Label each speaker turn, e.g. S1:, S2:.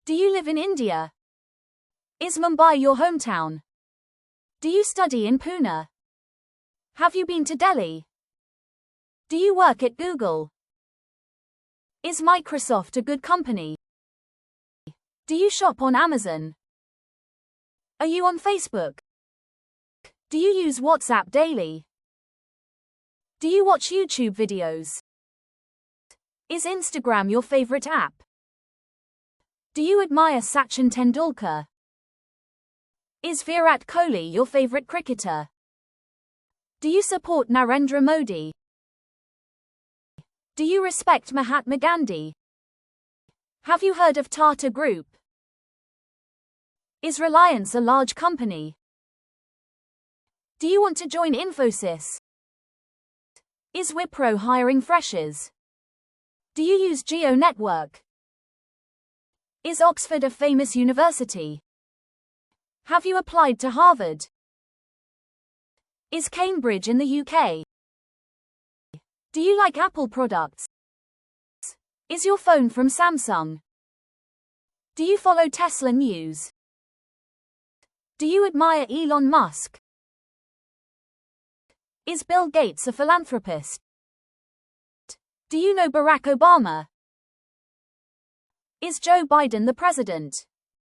S1: Do you live in India? Is Mumbai your hometown? Do you study in Pune? Have you been to Delhi? Do you work at Google? Is Microsoft a good company? Do you shop on Amazon? Are you on Facebook? Do you use WhatsApp daily? Do you watch YouTube videos? Is Instagram your favorite app? Do you admire Sachin Tendulkar? Is Virat Kohli your favorite cricketer? Do you support Narendra Modi? Do you respect Mahatma Gandhi? Have you heard of Tata Group? Is Reliance a large company? Do you want to join Infosys? Is Wipro hiring freshers? Do you use Geo Network? Is Oxford a famous university? Have you applied to Harvard? Is Cambridge in the UK? Do you like Apple products? Is your phone from Samsung? Do you follow Tesla news? Do you admire Elon Musk? Is Bill Gates a philanthropist? Do you know Barack Obama? Is Joe Biden the president?